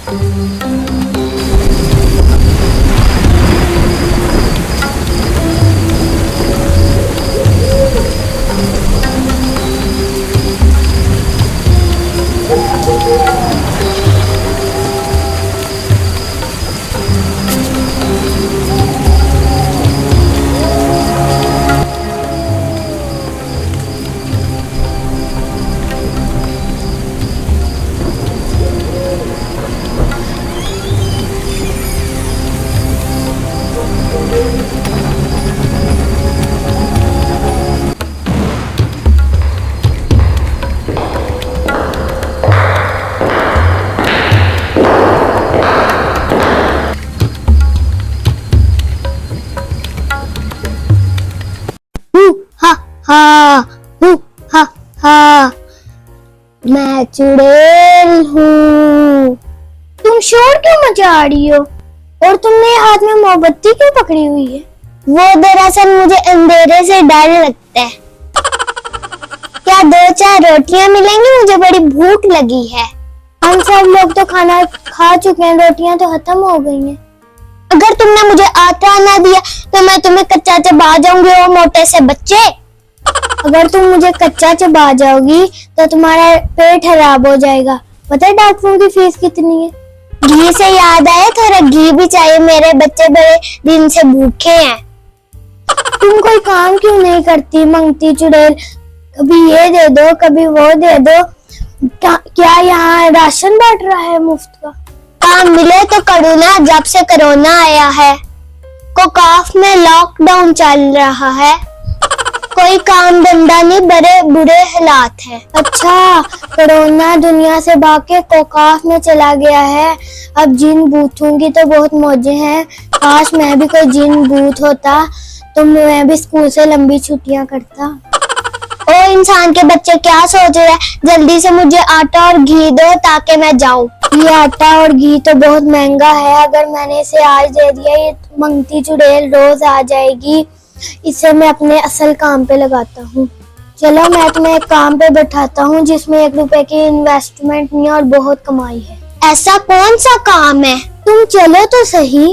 हा हु हा हा, मैं चुड़ैल हूँ। तुम शोर क्यों मचा रही हो? और तुमने हाथ में मोमबत्ती क्यों पकड़ी हुई है? वो दरअसल मुझे अंधेरे से डर लगता है। क्या 2-4 रोटियां मिलेंगी? मुझे बड़ी भूख लगी है। हम सब लोग तो खाना खा चुके हैं, रोटियां तो खत्म हो गई हैं। अगर तुमने मुझे आटा ना दिया तो मैं तुम्हें कच्चा चबा जाऊंगी। ओ मोटे से बच्चे, अगर तुम मुझे कच्चा चबा जाओगी तो तुम्हारा पेट खराब हो जाएगा। पता है डॉक्टरों की फीस कितनी है? घी से याद आया, थोड़ा घी भी चाहिए, मेरे बच्चे बड़े दिन से भूखे हैं। तुम कोई काम क्यों नहीं करती मंगती चुड़ैल? कभी ये दे दो, कभी वो दे दो। क्या यहाँ राशन बांट रहा है मुफ्त का? काम मिले तो करो ना। जब से कोरोना आया है, कोकाफ में लॉकडाउन चल रहा है, कोई काम धंधा नहीं, बड़े बुरे हालात है। अच्छा, कोरोना दुनिया से भाग के कोकाफ में चला गया है। अब जिन बूथूंगी तो बहुत मौजे हैं। काश मैं भी कोई जिन बूथ होता तो मैं भी स्कूल से लंबी छुट्टियां करता। ओ इंसान के बच्चे, क्या सोच रहे हैं? जल्दी से मुझे आटा और घी दो ताकि मैं जाऊं। ये आटा और घी तो बहुत महंगा है। अगर मैंने इसे आज दे दिया, ये मंगती चुड़ैल रोज आ जाएगी। इसे मैं अपने असल काम पे लगाता हूँ। चलो मैं तुम्हें एक काम पे बैठाता हूँ जिसमें 1 रुपए की इन्वेस्टमेंट नहीं और बहुत कमाई है। ऐसा कौन सा काम है? तुम चलो तो सही।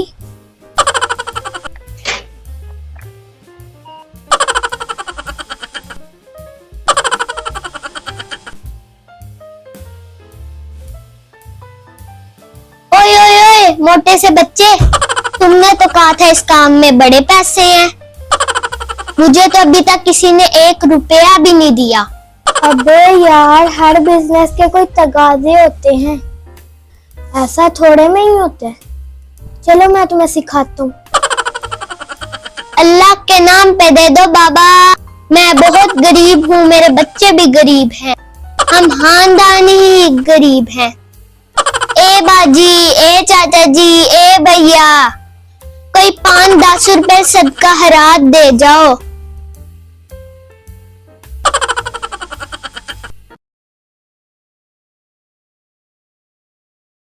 ओए ओए ओए मोटे से बच्चे, तुमने तो कहा था इस काम में बड़े पैसे हैं। मुझे तो अभी तक किसी ने 1 रुपया भी नहीं दिया। अबे यार, हर बिजनेस के कोई तगाजे होते हैं, ऐसा थोड़े में ही होता है। चलो मैं तुम्हें सिखाता हूँ। अल्लाह के नाम पे दे दो बाबा। मैं बहुत गरीब हूँ, मेरे बच्चे भी गरीब हैं, हम खानदानी ही गरीब हैं। ए बाजी, ए चाचा जी, ए भैया, कोई 5-10 रुपए सदका हरात दे जाओ।